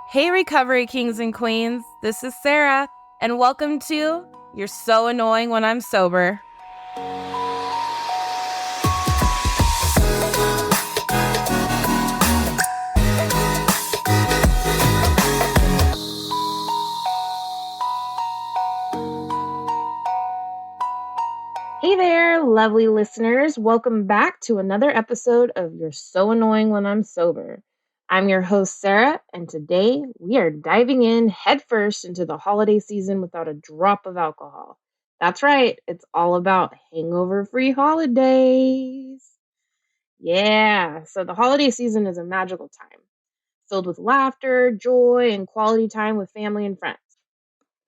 Hey, recovery kings and queens, this is Sarah, and welcome to You're So Annoying When I'm Sober. Hey there, lovely listeners. Welcome back to another episode of You're So Annoying When I'm Sober. I'm your host, Sarah, and today we are diving in headfirst into the holiday season without a drop of alcohol. That's right, it's all about hangover-free holidays. Yeah, so the holiday season is a magical time filled with laughter, joy, and quality time with family and friends.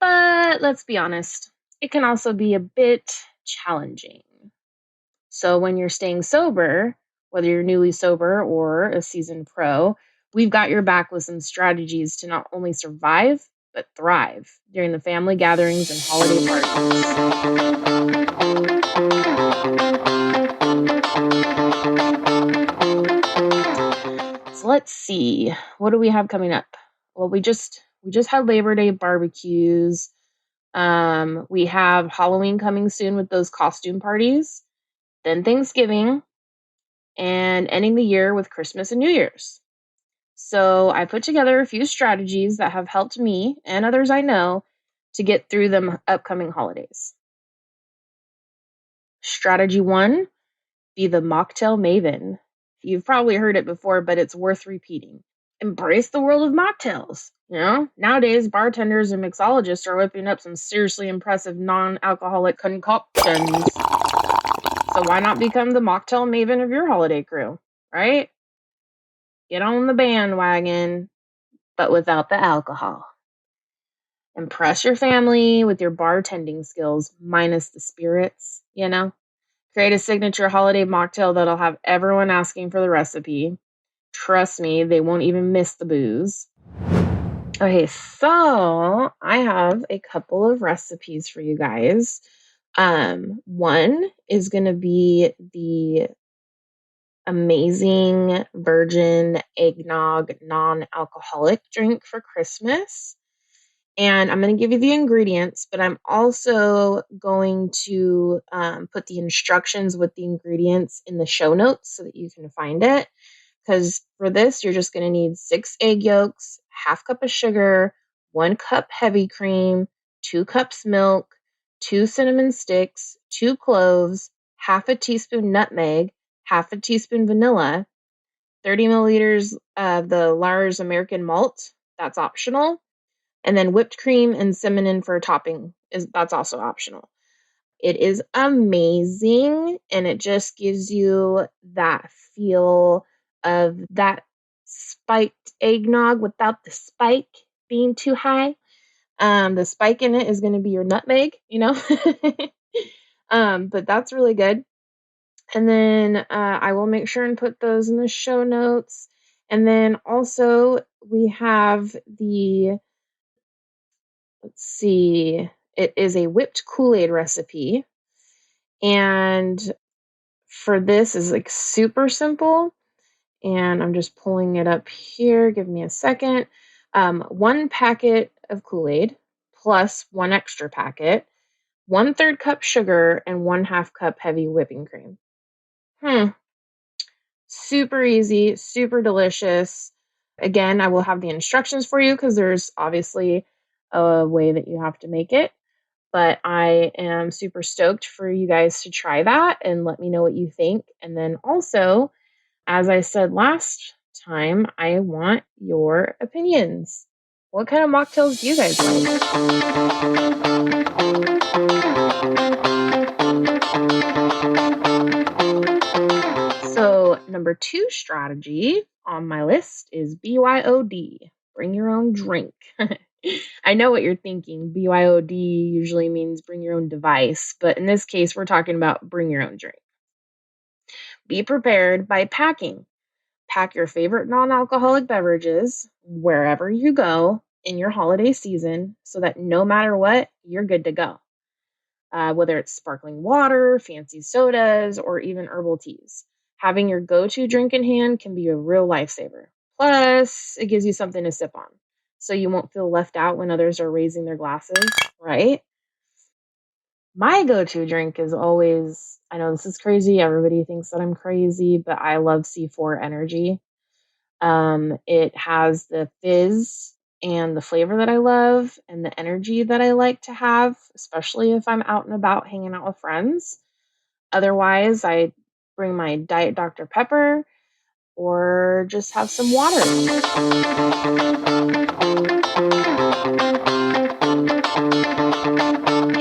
But let's be honest, it can also be a bit challenging. So when you're staying sober, whether you're newly sober or a seasoned pro, we've got your back with some strategies to not only survive, but thrive during the family gatherings and holiday parties. So let's see, what do we have coming up? Well, we just had Labor Day barbecues. We have Halloween coming soon with those costume parties, then Thanksgiving, and ending the year with Christmas and New Year's. So I put together a few strategies that have helped me and others I know to get through the upcoming holidays. Strategy 1, be the Mocktail Maven. You've probably heard it before, but it's worth repeating. Embrace the world of mocktails. Nowadays bartenders and mixologists are whipping up some seriously impressive non-alcoholic concoctions. So why not become the Mocktail Maven of your holiday crew, right? Get on the bandwagon, but without the alcohol. Impress your family with your bartending skills, minus the spirits, Create a signature holiday mocktail that'll have everyone asking for the recipe. Trust me, they won't even miss the booze. Okay, so I have a couple of recipes for you guys. One is going to be the amazing virgin eggnog non-alcoholic drink for Christmas. And I'm going to give you the ingredients, but I'm also going to put the instructions with the ingredients in the show notes so that you can find it. Because for this, you're just going to need 6 egg yolks, half cup of sugar, 1 cup heavy cream, 2 cups milk, 2 cinnamon sticks, 2 cloves, half a teaspoon nutmeg, half a teaspoon vanilla, 30 milliliters of the Lars American malt. That's optional. And then whipped cream and cinnamon for topping that's also optional. It is amazing, and it just gives you that feel of that spiked eggnog without the spike being too high. The spike in it is going to be your nutmeg, but that's really good. And then I will make sure and put those in the show notes. And then also we have let's see, it is a whipped Kool-Aid recipe. And for this is like super simple. And I'm just pulling it up here. Give me a second. 1 packet of Kool-Aid plus 1 extra packet, 1/3 cup sugar, and 1/2 cup heavy whipping cream. Super easy, super delicious. Again, I will have the instructions for you because there's obviously a way that you have to make it. But I am super stoked for you guys to try that and let me know what you think. And then also, as I said last time, I want your opinions. What kind of mocktails do you guys like? So, number 2 strategy on my list is BYOD, bring your own drink. I know what you're thinking. BYOD usually means bring your own device, but in this case, we're talking about bring your own drink. Be prepared by packing. Pack your favorite non-alcoholic beverages wherever you go in your holiday season so that no matter what, you're good to go. Whether it's sparkling water, fancy sodas, or even herbal teas. Having your go-to drink in hand can be a real lifesaver. Plus, it gives you something to sip on. so you won't feel left out when others are raising their glasses, right? My go-to drink is always, I know this is crazy, everybody thinks that I'm crazy, but I love C4 Energy. It has the fizz and the flavor that I love and the energy that I like to have, especially if I'm out and about hanging out with friends. Otherwise, I bring my Diet Dr. Pepper or just have some water.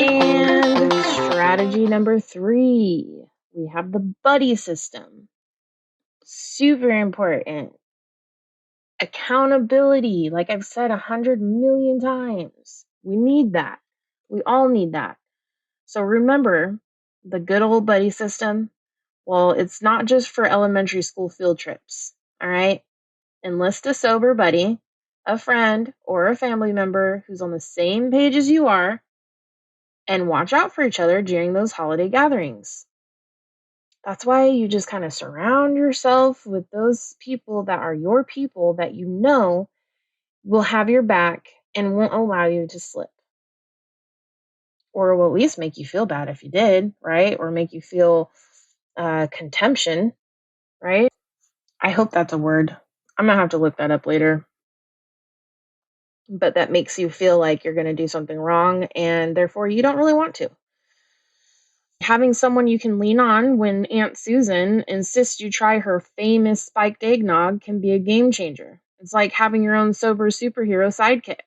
And strategy number 3, we have the buddy system. Super important. Accountability, like I've said 100 million times. We need that. We all need that. So remember the good old buddy system. Well, it's not just for elementary school field trips. All right. Enlist a sober buddy, a friend, or a family member who's on the same page as you are, and watch out for each other during those holiday gatherings. That's why you just kind of surround yourself with those people that are your people that you know will have your back and won't allow you to slip. Or will at least make you feel bad if you did, right? Or make you feel contemption, right? I hope that's a word. I'm going to have to look that up later. But that makes you feel like you're going to do something wrong and therefore you don't really want to. Having someone you can lean on when Aunt Susan insists you try her famous spiked eggnog can be a game changer. It's like having your own sober superhero sidekick,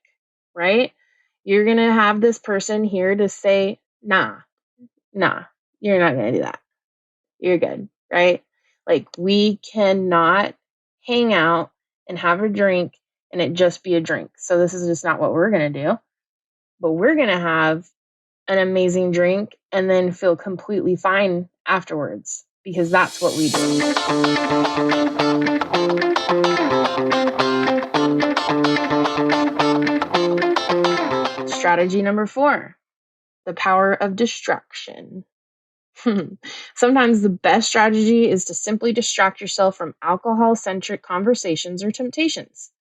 right? You're going to have this person here to say, nah, you're not going to do that. You're good, right? Like, we cannot hang out and have a drink and it just be a drink. So, this is just not what we're going to do. But we're going to have an amazing drink and then feel completely fine afterwards because that's what we do. Strategy number 4, the power of distraction. Sometimes the best strategy is to simply distract yourself from alcohol centric conversations or temptations.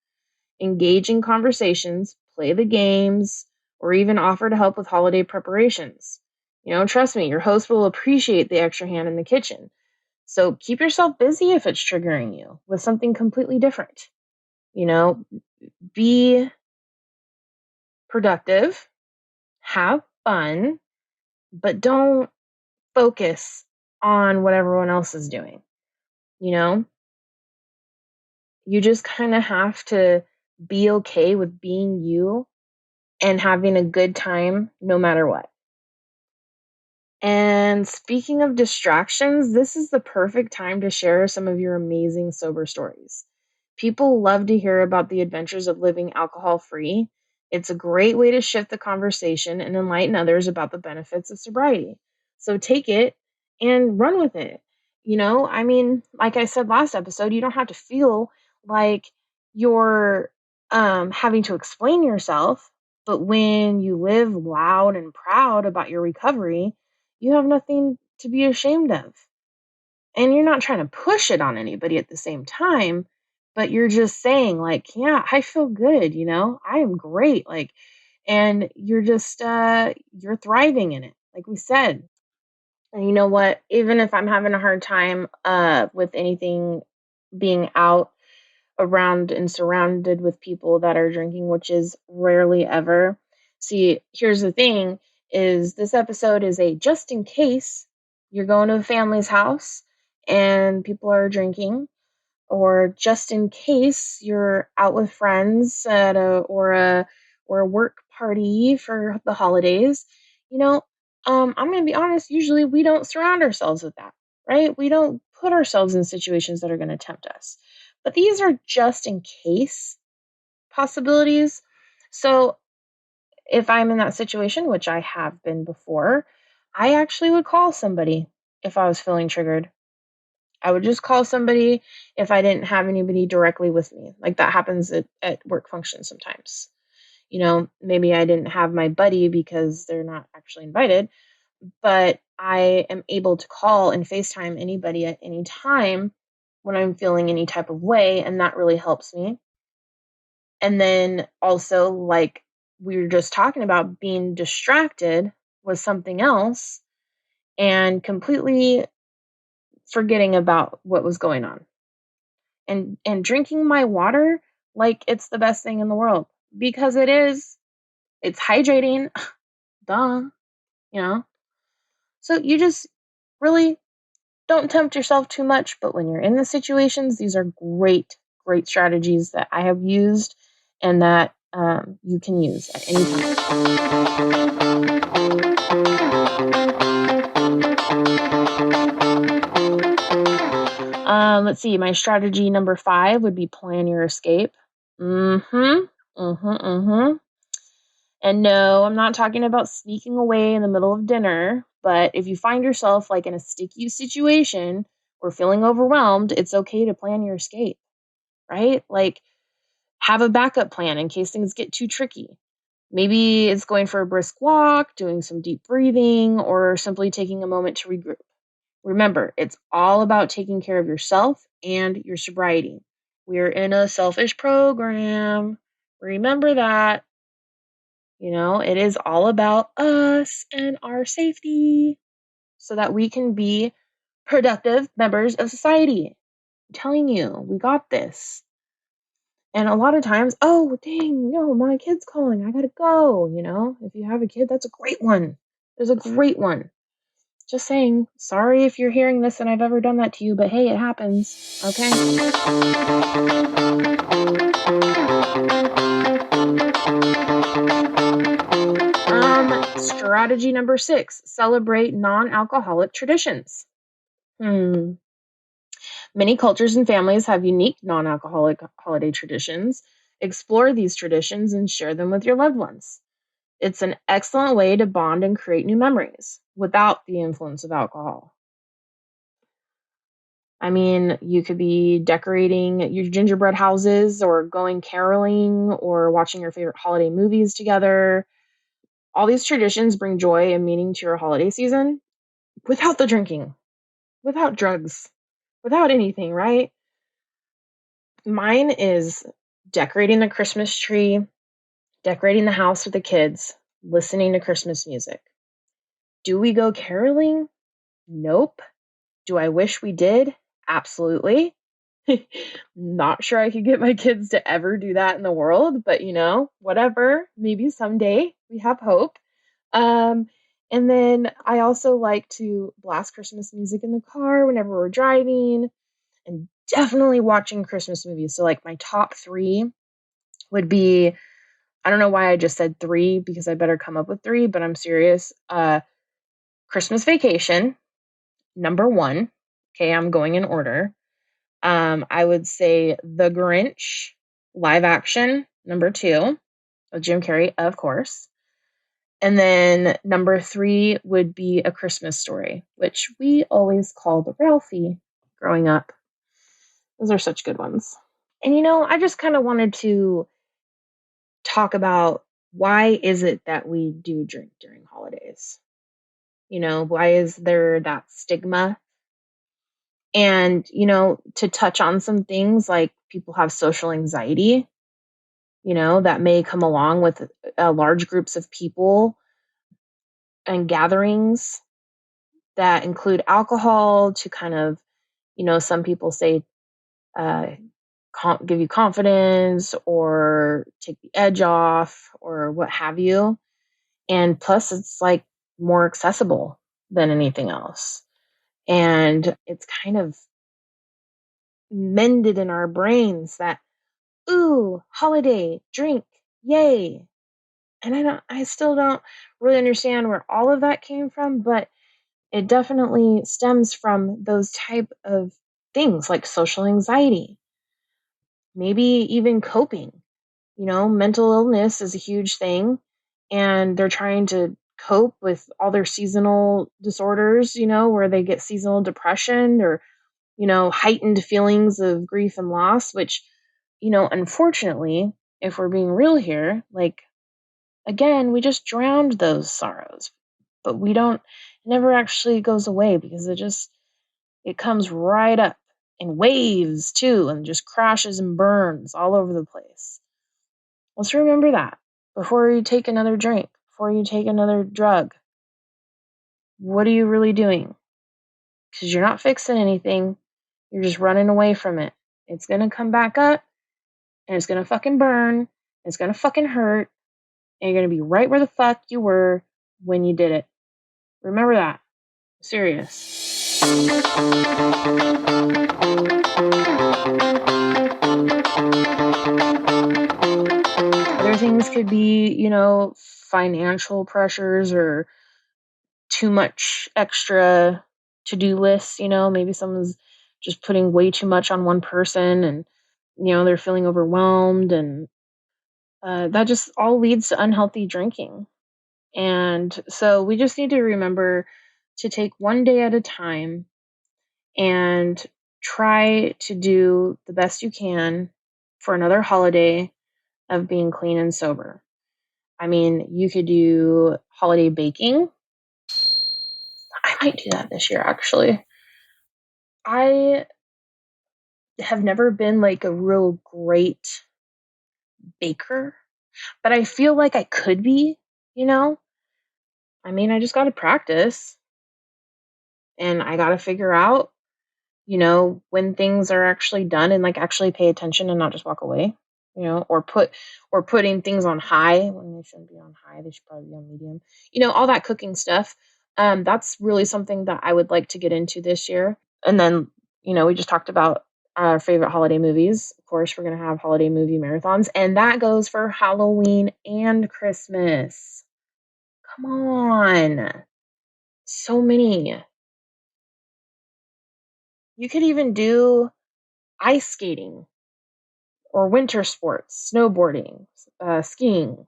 Engage in conversations, play the games, or even offer to help with holiday preparations. Trust me, your host will appreciate the extra hand in the kitchen. So keep yourself busy if it's triggering you with something completely different. Be productive, have fun, but don't focus on what everyone else is doing. You know, you just kind of have to be okay with being you and having a good time no matter what. And speaking of distractions, this is the perfect time to share some of your amazing sober stories. People love to hear about the adventures of living alcohol free. It's a great way to shift the conversation and enlighten others about the benefits of sobriety. So take it and run with it. Like I said last episode, you don't have to feel like you're having to explain yourself. But when you live loud and proud about your recovery, you have nothing to be ashamed of. And you're not trying to push it on anybody at the same time, but you're just saying, like, yeah, I feel good, I am great. Like, and you're just you're thriving in it, like we said. And you know what? Even if I'm having a hard time with anything being out around and surrounded with people that are drinking, which is rarely ever. See, here's the thing is this episode is a just in case you're going to a family's house and people are drinking, or just in case you're out with friends at a work party for the holidays. I'm going to be honest, usually we don't surround ourselves with that, right? We don't put ourselves in situations that are going to tempt us. But these are just in case possibilities. So if I'm in that situation, which I have been before, I actually would call somebody if I was feeling triggered. I would just call somebody if I didn't have anybody directly with me. Like that happens at work functions sometimes. Maybe I didn't have my buddy because they're not actually invited, but I am able to call and FaceTime anybody at any time when I'm feeling any type of way, and that really helps me. And then also, like we were just talking about, being distracted with something else and completely forgetting about what was going on. And drinking my water like it's the best thing in the world, because it is. It's hydrating. Duh, you know. So you just really don't tempt yourself too much, but when you're in the situations, these are great strategies that I have used and that you can use at any time. Let's see. My strategy number 5 would be plan your escape. Mm-hmm. Mm-hmm. Mm-hmm. And no, I'm not talking about sneaking away in the middle of dinner, but if you find yourself like in a sticky situation or feeling overwhelmed, it's okay to plan your escape, right? Like, have a backup plan in case things get too tricky. Maybe it's going for a brisk walk, doing some deep breathing, or simply taking a moment to regroup. Remember, it's all about taking care of yourself and your sobriety. We're in a selfish program. Remember that. It is all about us and our safety so that we can be productive members of society. I'm telling you, we got this. And a lot of times, oh, dang, no, my kid's calling. I gotta go. If you have a kid, that's a great one. There's a great one. Just saying, sorry if you're hearing this and I've ever done that to you, but hey, it happens. Okay. Strategy number 6, celebrate non-alcoholic traditions. Many cultures and families have unique non-alcoholic holiday traditions. Explore these traditions and share them with your loved ones. It's an excellent way to bond and create new memories without the influence of alcohol. I mean, you could be decorating your gingerbread houses or going caroling or watching your favorite holiday movies together. All these traditions bring joy and meaning to your holiday season without the drinking, without drugs, without anything, right? Mine is decorating the Christmas tree, decorating the house with the kids, listening to Christmas music. Do we go caroling? Nope. Do I wish we did? Absolutely. Not sure I could get my kids to ever do that in the world, but whatever. Maybe someday. We have hope. Um, and then I also like to blast Christmas music in the car whenever we're driving, and definitely watching Christmas movies. So, like, my top 3 would be, I don't know why I just said 3 because I better come up with 3, but I'm serious. Christmas Vacation, number 1. Okay, I'm going in order. I would say The Grinch, live action, number 2, with Jim Carrey, of course. And then number 3 would be A Christmas Story, which we always called Ralphie growing up. Those are such good ones. And I just kind of wanted to talk about, why is it that we do drink during holidays? Why is there that stigma? And, to touch on some things, like people have social anxiety, that may come along with large groups of people and gatherings that include alcohol to kind of, some people say, uh, give you confidence or take the edge off or what have you. And plus, it's like more accessible than anything else. And it's kind of mended in our brains that, ooh, holiday, drink, yay. And I still don't really understand where all of that came from, but it definitely stems from those type of things like social anxiety, maybe even coping. Mental illness is a huge thing, and they're trying to cope with all their seasonal disorders, where they get seasonal depression or, heightened feelings of grief and loss, which, unfortunately, if we're being real here, like, again, we just drowned those sorrows, but we don't, it never actually goes away because it comes right up in waves too and just crashes and burns all over the place. Let's remember that before you take another drink, before you take another drug. What are you really doing? Because you're not fixing anything. You're just running away from it. It's going to come back up and it's going to fucking burn. It's going to fucking hurt. And you're going to be right where the fuck you were when you did it. Remember that. I'm serious. Other things could be, financial pressures or too much extra to-do lists. Maybe someone's just putting way too much on one person and, they're feeling overwhelmed. And that just all leads to unhealthy drinking. And so we just need to remember to take one day at a time and try to do the best you can for another holiday of being clean and sober. I mean, you could do holiday baking. I might do that this year, actually. I have never been like a real great baker, but I feel like I could be, you know? I mean, I just got to practice and I got to figure out, when things are actually done and like actually pay attention and not just walk away, or putting things on high when they shouldn't be on high. They should probably be on medium. All that cooking stuff. That's really something that I would like to get into this year. And then, we just talked about our favorite holiday movies. Of course, we're going to have holiday movie marathons, and that goes for Halloween and Christmas. Come on. So many. You could even do ice skating or winter sports, snowboarding, skiing.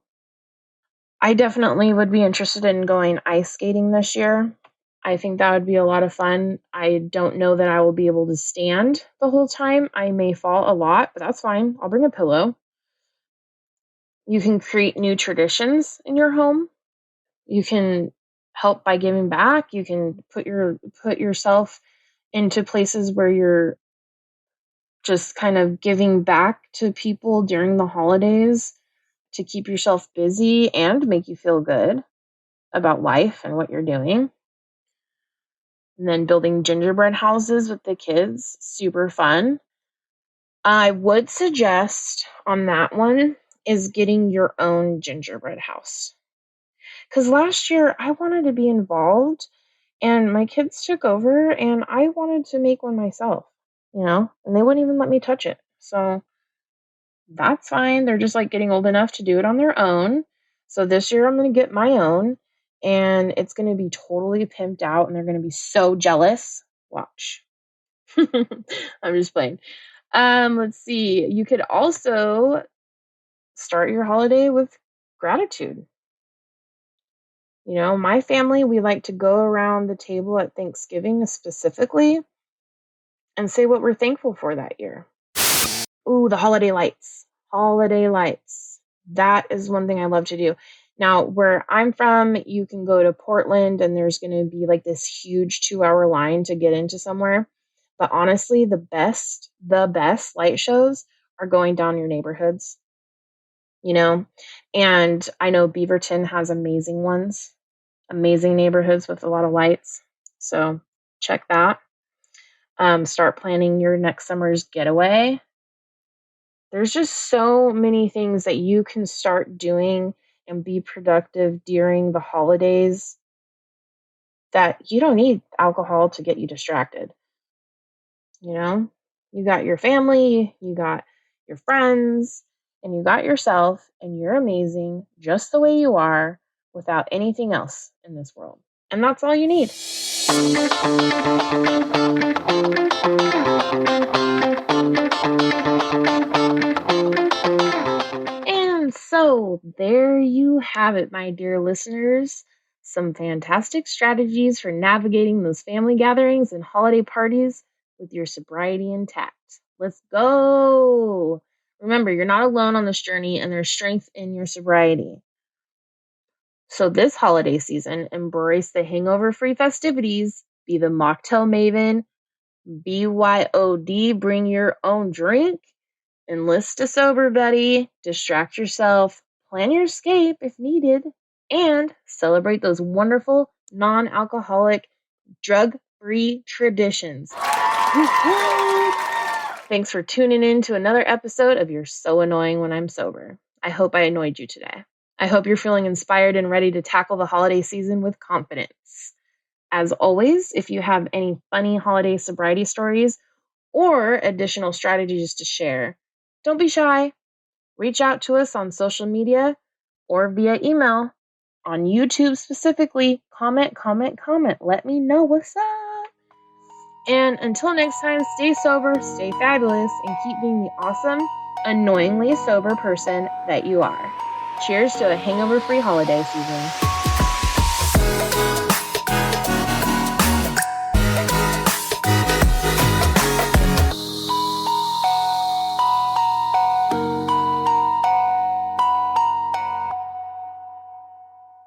I definitely would be interested in going ice skating this year. I think that would be a lot of fun. I don't know that I will be able to stand the whole time. I may fall a lot, but that's fine. I'll bring a pillow. You can create new traditions in your home. You can help by giving back. You can put yourself into places where you're just kind of giving back to people during the holidays to keep yourself busy and make you feel good about life and what you're doing. And then building gingerbread houses with the kids, super fun. I would suggest on that one is getting your own gingerbread house. Because last year I wanted to be involved and my kids took over and I wanted to make one myself, and they wouldn't even let me touch it. So that's fine. They're just like getting old enough to do it on their own. So this year I'm going to get my own and it's going to be totally pimped out and they're going to be so jealous. Watch. I'm just playing. Let's see. You could also start your holiday with gratitude. My family, we like to go around the table at Thanksgiving specifically and say what we're thankful for that year. Ooh, the holiday lights. Holiday lights. That is one thing I love to do. Now, where I'm from, you can go to Portland and there's going to be like this huge 2-hour line to get into somewhere. But honestly, the best light shows are going down your neighborhoods, and I know Beaverton has amazing ones, amazing neighborhoods with a lot of lights. So check that. Start planning your next summer's getaway. There's just so many things that you can start doing and be productive during the holidays that you don't need alcohol to get you distracted. You got your family, you got your friends, and you got yourself, and you're amazing just the way you are without anything else in this world. And that's all you need. And so there you have it, my dear listeners. Some fantastic strategies for navigating those family gatherings and holiday parties with your sobriety intact. Let's go. Remember, you're not alone on this journey and there's strength in your sobriety. So this holiday season, embrace the hangover-free festivities, be the Mocktail Maven, BYOD, bring your own drink, enlist a sober buddy, distract yourself, plan your escape if needed, and celebrate those wonderful non-alcoholic, drug-free traditions. Thanks for tuning in to another episode of You're So Annoying When I'm Sober. I hope I annoyed you today. I hope you're feeling inspired and ready to tackle the holiday season with confidence. As always, if you have any funny holiday sobriety stories or additional strategies to share, don't be shy. Reach out to us on social media or via email. On YouTube specifically, comment. Let me know what's up. And until next time, stay sober, stay fabulous, and keep being the awesome, annoyingly sober person that you are. Cheers to a hangover-free holiday season.